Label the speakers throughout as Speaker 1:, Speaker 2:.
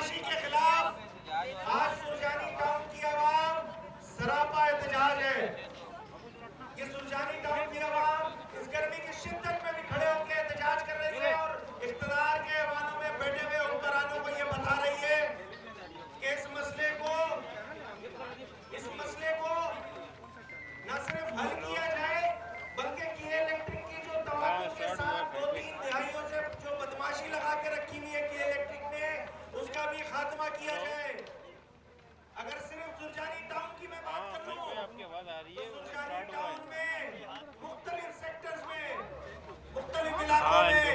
Speaker 1: बदमाशी के खिलाफ आज सुरजानी टाउन की आवाम सरापा एहतजाज है। ये सुरजानी टाउन की आवाम इस गर्मी की शिद्दत में भी खड़े होकर एहतजाज कर रही है और इख्तियार के ऐवानों में बैठे हुए हुक्मरानों को ये बता रही है कि इस मसले को न सिर्फ हल किया जाए बल्कि की इलेक्ट्रिक की जो तवाक़ुफ़ के साथ 2-3 दिहाइयों से जो बदमाशी लगा के रखी हुई है की इलेक्ट्रिक ने, उसका भी खात्मा किया जाए। अगर सिर्फ सुरजानी टाउन की मैं बात कर लूं तो सुरजानी टाउन में मुख्तलिफ सेक्टर्स में मुख्तलिफ इलाकों में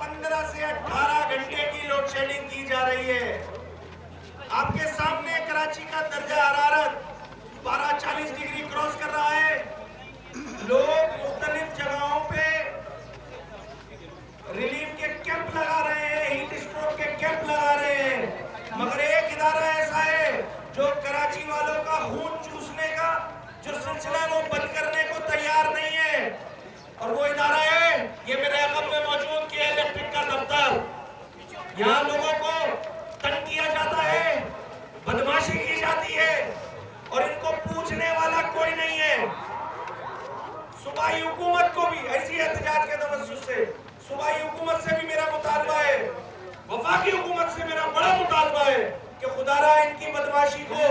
Speaker 1: 15 से 18 घंटे की लोड शेडिंग की जा रही है। आपके सामने कराची का दर्जा हरारत 12-40 डिग्री क्रॉस कर रहा है। लोग मुख्तलिफ जगहों पे रिलीफ के कैंप लगा रहे हैं, हीट स्ट्रोक के कैंप लगा रहे हैं, मगर एक इदारा ऐसा है जो कराची वालों का खून चूसने का जो सिलसिला है वो बंद करने को तैयार नहीं है। और वो इदारा है ये मेरे अगल में मौजूद के इलेक्ट्रिक का दफ्तर। यहाँ लोगों को तंग किया जाता है, बदमाशी की जाती है और इनको पूछने वाला कोई नहीं है। सूबाई हुकूमत को भी ऐसी एहतजाज के तवज्जुह से सूबाई हुकूमत से भी मेरा मुतालबा है, वफाकी हुकूमत से मेरा बड़ा मुतालबा है कि खुदारा इनकी बदमाशी को,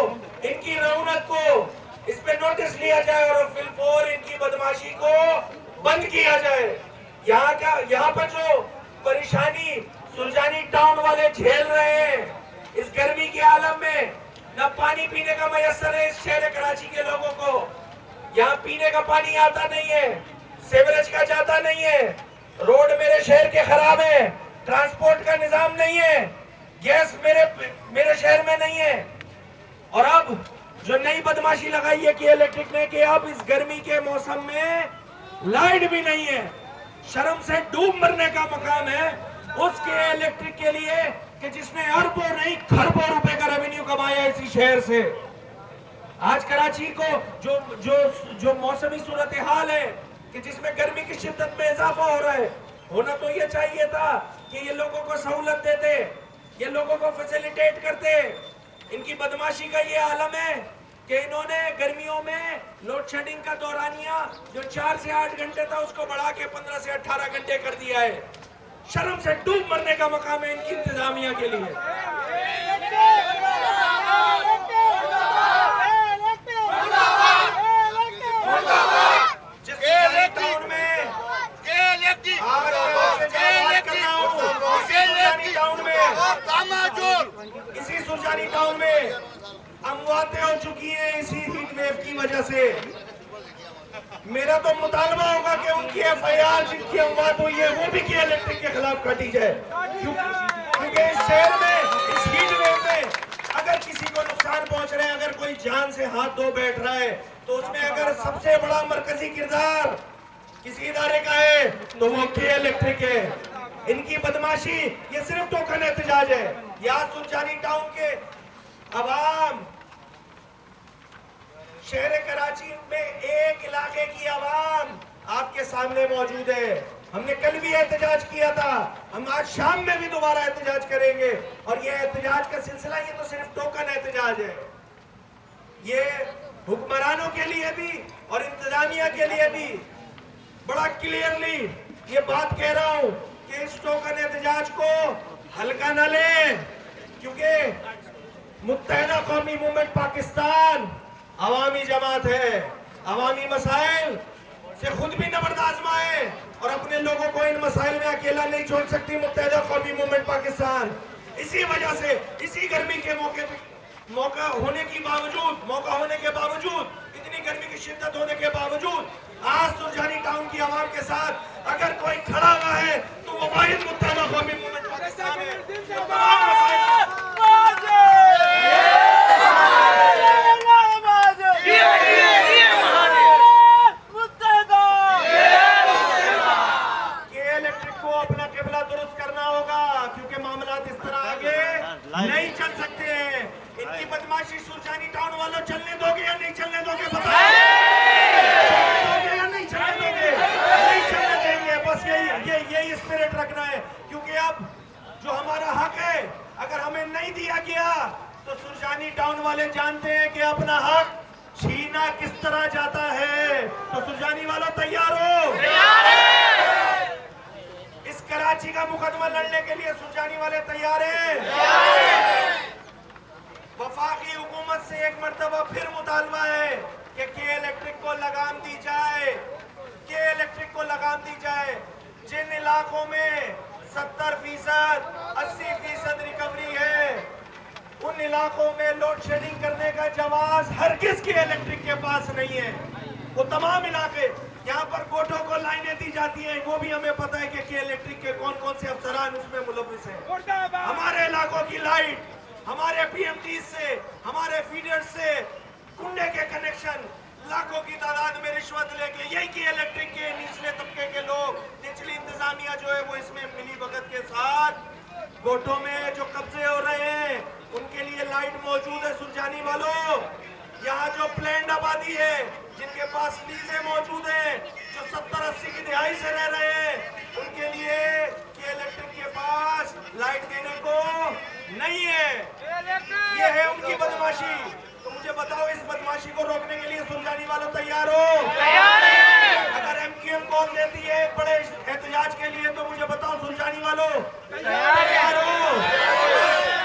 Speaker 1: इनकी रौनक को, इस पे नोटिस लिया जाए और फिलफौर इनकी बदमाशी को बंद किया जाए। यहाँ पर जो परेशानी सुरजानी टाउन वाले झेल रहे हैं इस गर्मी के आलम में, न पानी पीने का मयसर है इस शहर कराची के लोगों को। यहाँ पीने का पानी आता नहीं है, सीवरेज का जाता नहीं है, रोड मेरे शहर के खराब है, ट्रांसपोर्ट का निजाम नहीं है, गैस मेरे शहर में नहीं है। और अब जो नई बदमाशी लगाई है कि इलेक्ट्रिक ने कि अब इस गर्मी के मौसम में लाइट भी नहीं है, शर्म से डूब मरने का मकाम है उसके इलेक्ट्रिक के लिए कि जिसने अरबों नहीं खरबों रुपए का रेवेन्यू कमाया इसी शहर से। आज कराची को जो मौसमी सूरत हाल है कि जिसमें गर्मी की शिद्दत में इजाफा हो रहा है, होना तो ये चाहिए था कि ये लोगों को सहूलत देते, ये लोगों को फैसिलिटेट करते। इनकी बदमाशी का ये आलम है कि इन्होंने गर्मियों में लोड शेडिंग का दौरानिया जो 4 से 8 घंटे था उसको बढ़ा के 15 से 18 घंटे कर दिया है। शर्म से डूब मरने का मकाम है इनकी इंतजामिया के लिए। इसी सुरजानी टाउन में अमवातें हो चुकी हैं इसी हीट वेव की वजह से। मेरा तो मुतालबा होगा कि उनकी FIR जिनकी अमवात हुई है वो भी की इलेक्ट्रिक के खिलाफ काटी जाए, क्योंकि इस शहर में इस हीट वेव में अगर किसी को नुकसान पहुंच रहा है, अगर कोई जान से हाथ धो बैठ रहा है तो उसमें अगर सबसे बड़ा मरकजी किरदार किसी इदारे का है तो वो के इलेक्ट्रिक है। इनकी बदमाशी ये सिर्फ टोकन एहतजाज है। यहाँ सुरजानी टाउन के अवाम, शहर कराची में एक इलाके की आवाम आपके सामने मौजूद है। हमने कल भी एहतजाज किया था, हम आज शाम में भी दोबारा एहतजाज करेंगे और ये एहतजाज का सिलसिला ये तो सिर्फ टोकन एहतजाज है। ये हुक्मरानों के लिए भी और इंतजामिया के लिए भी बड़ा क्लियरली ये बात कह रहा हूं कि इस टोकन एहतजाज को हल्का न लें, क्योंकि मुत्तहिदा कौमी मूवमेंट पाकिस्तान अवामी जमात है। अवामी मसाइल से खुद भी नबर्द आजमाए और अपने लोगों को इन मसाइल में अकेला नहीं छोड़ सकती मुत्तहिदा कौमी मूवमेंट पाकिस्तान। इसी वजह से इसी गर्मी के मौका होने के बावजूद इतनी गर्मी की शिद्दत होने के बावजूद आज सुरजानी टाउन की आवाम के साथ अगर कोई खड़ा हुआ है तो वो वाहिद मुत्तहिदा कौमी मूवमेंट पाकिस्तान है। नहीं चल सकते हैं। इनकी बदमाशी सुरजानी टाउन वालों चलने दोगे या नहीं चलने दोगे बताओ? या नहीं चलने दोगे? नहीं चलने देंगे। बस यही सुरजानी टाउन वाले जानते हैं कि अपना हक छीना किस तरह जाता है। तो सुरजानी वालों तैयार हो? इस कराची का मुकदमा लड़ने के लिए सुरजानी वाले तैयार हैं? वफाकी हुकूमत से एक मर्तबा फिर मुतालबा है कि के इलेक्ट्रिक को लगाम दी जाए, के इलेक्ट्रिक को लगाम दी जाए। जिन इलाकों में 70%, 80% रिकवरी है, उन इलाकों में लोड शेडिंग करने का जवाब हरगिज के इलेक्ट्रिक के पास नहीं है। वो तमाम इलाके यहाँ पर गोटों को लाइनें दी जाती हैं, वो भी हमें पता है कि इलेक्ट्रिक के कौन कौन से अफसरान उसमें मुलविस हैं। हमारे इलाकों की लाइट, हमारे पीएमटी से, हमारे फीडर से कुंडे के कनेक्शन, लाखों की तादाद में रिश्वत लेके यही की इलेक्ट्रिक के निचले तबके के लोग, निचली इंतजामिया जो है वो इसमें मिली भगत के साथ गोटों में जो कब्जे हो रहे हैं उनके लिए लाइट मौजूद है। सुरजानी वालों, यहाँ जो प्लैंड आबादी है, जिनके पास लीजें मौजूद हैं, जो 70-80 की दिहाई से रह रहे हैं, उनके लिए के इलेक्ट्रिक के पास लाइट देने को नहीं है। ये है उनकी बदमाशी। तो मुझे बताओ, इस बदमाशी को रोकने के लिए सुरजानी वालों तैयार हो? अगर एमक्यूएम कॉल देती है बड़े एहतजाज के लिए तो मुझे बताओ सुरजानी वालों तैयार हो?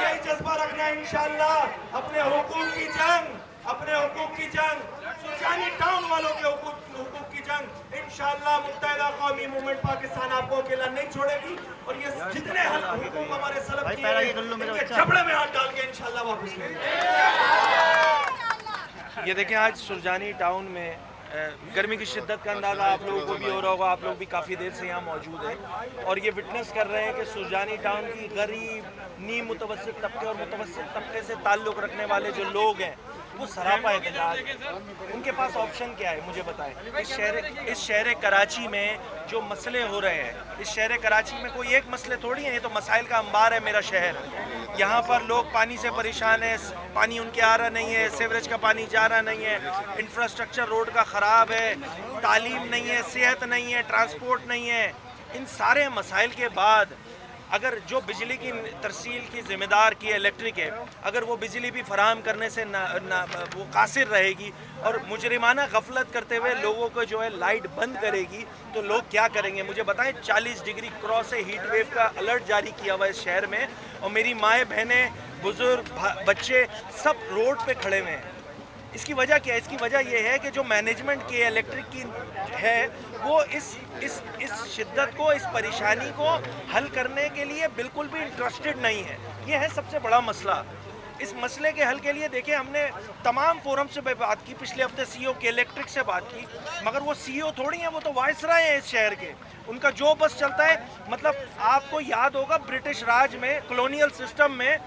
Speaker 1: यही जज्बा रखना है इंशाअल्लाह। अपने हुकूक की जंग, अपने हुकूक की जंग, सुरजानी टाउन वालों के हुकूक की जंग इंशाअल्लाह मुत्तहिदा कौमी मूवमेंट पाकिस्तान आपको अकेला नहीं छोड़ेगी। और ये जितने हुकूक हमारे सलब किए इनके जबड़े में हाथ डाल के इंशाअल्लाह वापस लेंगे।
Speaker 2: ये देखें, आज सुरजानी टाउन में गर्मी की शिद्दत का अंदाज़ा आप लोगों को भी हो रहा होगा। आप लोग भी काफ़ी देर से यहाँ मौजूद हैं और ये विटनेस कर रहे हैं कि सुरजानी टाउन की गरीब, नीम मुतवस्सित तबके और मुतवस्सित तबके से ताल्लुक़ रखने वाले जो लोग हैं वो सरापा एहतजाज है। उनके पास ऑप्शन क्या है मुझे बताएं। इस शहर कराची में जो मसले हो रहे हैं, इस शहर कराची में कोई एक मसले थोड़ी हैं, ये तो मसाइल का अंबार है मेरा शहर। यहाँ पर लोग पानी से परेशान है, पानी उनके आ रहा नहीं है, सीवरेज का पानी जा रहा नहीं है, इंफ्रास्ट्रक्चर रोड का ख़राब है, तालीम नहीं है, सेहत नहीं है, ट्रांसपोर्ट नहीं है। इन सारे मसाइल के बाद अगर जो बिजली की तरसील की ज़िम्मेदार की इलेक्ट्रिक है, अगर वो बिजली भी फराहम करने से वो कासिर रहेगी और मुजरिमाना गफलत करते हुए लोगों को जो है लाइट बंद करेगी, तो लोग क्या करेंगे मुझे बताएं। 40 डिग्री क्रॉस है, हीट वेव का अलर्ट जारी किया हुआ है इस शहर में और मेरी माएँ बहनें, बुज़ुर्ग, बच्चे सब रोड पे खड़े हुए हैं। इसकी वजह क्या है? इसकी वजह यह है कि जो मैनेजमेंट की इलेक्ट्रिक की है वो इस शिद्दत को, इस परेशानी को हल करने के लिए बिल्कुल भी इंटरेस्टेड नहीं है। ये है सबसे बड़ा मसला। इस मसले के हल के लिए देखिए, हमने तमाम फोरम से बात की, पिछले हफ्ते सीईओ के इलेक्ट्रिक से बात की, मगर वो सीईओ थोड़ी हैं, वो तो वायसराय हैं इस शहर के। उनका जो बस चलता है, मतलब आपको याद होगा ब्रिटिश राज में, कॉलोनियल सिस्टम में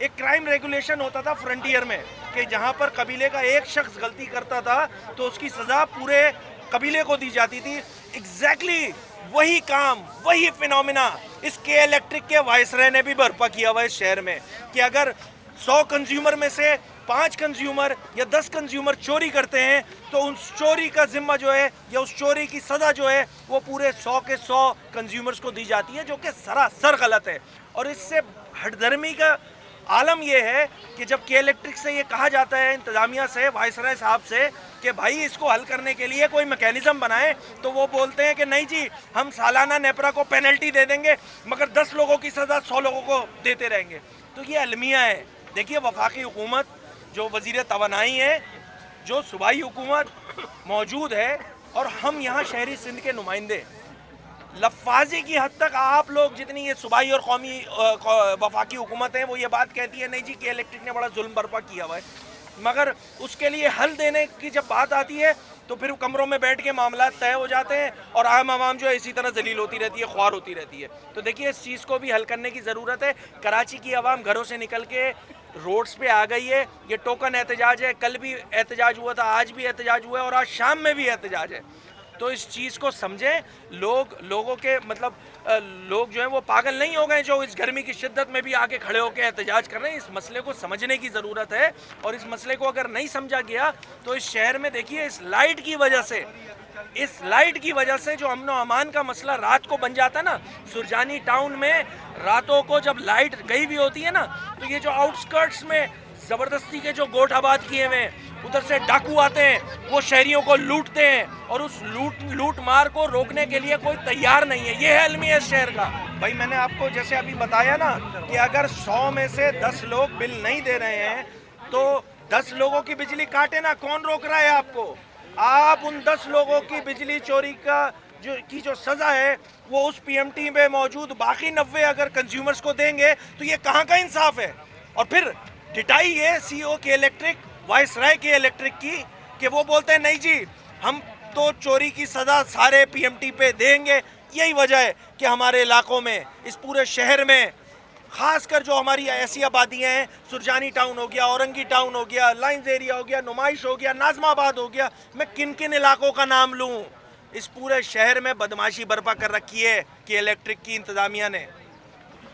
Speaker 2: एक क्राइम रेगुलेशन होता था फ्रंटियर में कि जहां पर कबीले का एक शख्स गलती करता था तो उसकी सज़ा पूरे कबीले को दी जाती थी। एग्जैक्टली वही काम, वही फिनोमिना इस के इलेक्ट्रिक के वायसराय ने भी बर्पा किया हुआ इस शहर में कि अगर 100 कंज्यूमर में से 5 कंज्यूमर या 10 कंज्यूमर चोरी करते हैं तो उस चोरी का जिम्मा जो है या उस चोरी की सज़ा जो है वो पूरे 100 के 100 कंज्यूमर्स को दी जाती है, जो कि सरासर गलत है। और इससे हठधर्मी का आलम यह है कि जब के इलेक्ट्रिक से ये कहा जाता है, इंतज़ामिया से, वायसराय साहब से, कि भाई इसको हल करने के लिए कोई मैकेनिज़्म बनाएं, तो वो बोलते हैं कि नहीं जी, हम सालाना नेपरा को पेनल्टी दे देंगे मगर 10 लोगों की सज़ा 100 लोगों को देते रहेंगे। तो ये अलमिया है। देखिए, वफाकी हुकूमत, जो वज़ीर तवानाई है, जो सूबाई हुकूमत मौजूद है और हम यहाँ शहरी सिंध के नुमाइंदे, लफाजी की हद तक आप लोग जितनी ये सूबाई और कौमी वफाकी हुकूमत हैं वो ये बात कहती है नहीं जी के इलेक्ट्रिक ने बड़ा जुल्म बर्पा किया हुआ है, मगर उसके लिए हल देने की जब बात आती है तो फिर कमरों में बैठ के मामला तय हो जाते हैं और आम आवाम जो है इसी तरह जलील होती रहती है, ख्वार होती रहती है। तो देखिए, इस चीज़ को भी हल करने की ज़रूरत है। कराची की आवाम घरों से निकल के रोड्स पे आ गई है। ये टोकन एहतजाज है, कल भी एहतजाज हुआ था, आज भी एहतजाज हुआ है और आज शाम में भी एहतजाज है। तो इस चीज़ को समझें, लोगों के मतलब लोग जो हैं वो पागल नहीं हो गए जो इस गर्मी की शिद्दत में भी आके खड़े होकर एहतजाज कर रहे हैं। इस मसले को समझने की ज़रूरत है और इस मसले को अगर नहीं समझा गया तो इस शहर में देखिए इस लाइट की वजह से जो अमन व अमान का मसला रात को बन जाता है ना, सुरजानी टाउन में रातों को जब लाइट गई हुई होती है ना, तो ये जो आउटस्कर्ट्स में ज़बरदस्ती के जो गोठ आबाद किए हुए हैं, उधर से डाकू आते हैं, वो शहरियों को लूटते हैं और उस लूट मार को रोकने के लिए कोई तैयार नहीं है। ये है अलमिया इस शहर का। भाई मैंने आपको जैसे अभी बताया ना कि अगर 100 में से 10 लोग बिल नहीं दे रहे हैं तो 10 लोगों की बिजली काटे ना, कौन रोक रहा है आपको? आप उन 10 लोगों की बिजली चोरी की जो सजा है वो उस पीएमटी में मौजूद बाकी 90 अगर कंज्यूमर्स को देंगे तो ये कहाँ का इंसाफ है? और फिर डिटाई है सीईओ के इलेक्ट्रिक, वाइसराय के इलेक्ट्रिक की, कि वो बोलते हैं नहीं जी हम तो चोरी की सजा सारे पीएमटी पे देंगे। यही वजह है कि हमारे इलाकों में, इस पूरे शहर में, खासकर जो हमारी ऐसी आबादियाँ हैं, सुरजानी टाउन हो गया, औरंगी टाउन हो गया, लाइंस एरिया हो गया, नुमाइश हो गया, नाजमाबाद हो गया, मैं किन किन इलाकों का नाम लूँ? इस पूरे शहर में बदमाशी बर्पा कर रखी है कि इलेक्ट्रिक की इंतज़ामिया ने।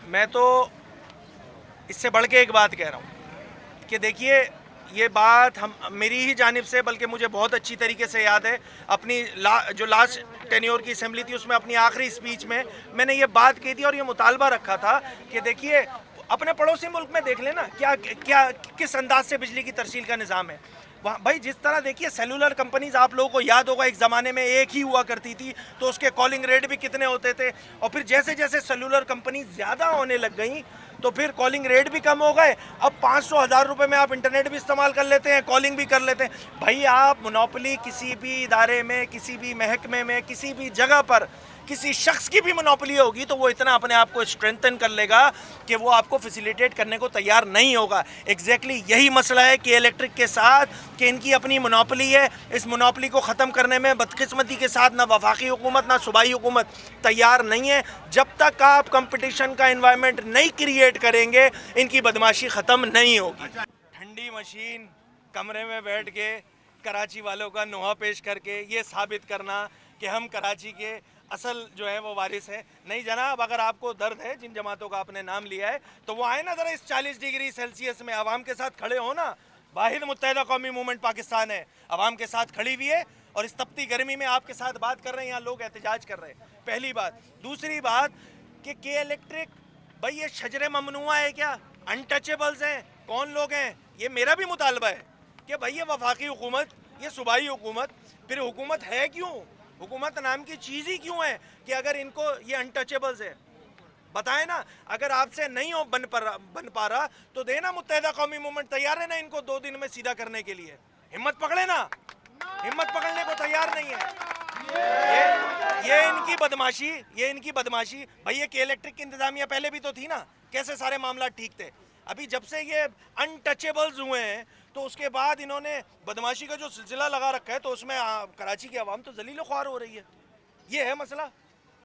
Speaker 2: मैं तो इससे बढ़ के एक बात कह रहा हूँ कि देखिए ये बात हम मेरी ही जानिब से, बल्कि मुझे बहुत अच्छी तरीके से याद है अपनी जो लास्ट टेन्योर की असेंबली थी उसमें अपनी आखिरी स्पीच में मैंने ये बात कही थी और ये मुतालबा रखा था कि देखिए अपने पड़ोसी मुल्क में देख लेना क्या किस अंदाज से बिजली की तरसील का निज़ाम है वहाँ। भाई जिस तरह देखिए सेलुलर कंपनीज, आप लोगों को याद होगा एक ज़माने में एक ही हुआ करती थी तो उसके कॉलिंग रेट भी कितने होते थे, और फिर जैसे जैसे सेलुलर कंपनी ज़्यादा होने लग गई तो फिर कॉलिंग रेट भी कम हो गए। अब 500,000 रुपये में आप इंटरनेट भी इस्तेमाल कर लेते हैं, कॉलिंग भी कर लेते हैं। भाई आप मोनोपोली किसी भी इदारे में, किसी भी महकमे में, किसी भी जगह पर किसी शख्स की भी मोनोपोली होगी तो वो इतना अपने आप को स्ट्रेंथन कर लेगा कि वो आपको फैसिलिटेट करने को तैयार नहीं होगा। एग्जैक्टली यही मसला है कि इलेक्ट्रिक के साथ कि इनकी अपनी मोनोपोली है। इस मोनोपोली को ख़त्म करने में बदकिस्मती के साथ ना वफाकी हुकूमत ना सूबाई हुकूमत तैयार नहीं है। जब तक आप कंपटीशन का इन्वायरमेंट नहीं क्रिएट करेंगे इनकी बदमाशी ख़त्म नहीं होगी। ठंडी मशीन कमरे में बैठ के कराची वालों का नुहा पेश करके ये साबित करना कि हम कराची के असल जो है वो वारिस है, नहीं जनाब। अगर आपको दर्द है जिन जमातों का आपने नाम लिया है तो वो आए ना ज़रा इस 40 डिग्री सेल्सियस में आवाम के साथ खड़े हो ना। वाहिद मुत्तहिदा कौमी मूवमेंट पाकिस्तान है, आवाम के साथ खड़ी हुई है और इस तपती गर्मी में आपके साथ बात कर रहे हैं, यहाँ लोग एहतजाज कर रहे हैं। पहली बात। दूसरी बात कि के इलेक्ट्रिक भाई ये शजरे ममनुआ है क्या? अनटचेबल्स हैं? कौन लोग हैं? ये मेरा भी मुतालबा है कि भाई ये वफाकी हुकूमत, ये सूबाई हुकूमत, फिर हुकूमत है क्यों? हुकूमत नाम की चीज़ ही क्यों है कि अगर इनको ये अनटचेबल्स है? बताएं ना। अगर आपसे नहीं हो बन पा रहा तो देना, मुत्तहिदा कौमी मूवमेंट तैयार है ना इनको 2 दिन में सीधा करने के लिए। हिम्मत पकड़े ना, हिम्मत पकड़ने को तैयार नहीं है। ये इनकी बदमाशी भाई ये के इलेक्ट्रिक की इंतजामिया पहले भी तो थी ना, कैसे सारे मामला ठीक थे। अभी जब से ये अनटचेबल्स हुए हैं तो उसके बाद इन्होंने बदमाशी का जो सिलसिला लगा रखा है तो उसमें कराची की आवाम तो जलील ख्वार हो रही है। ये है मसला।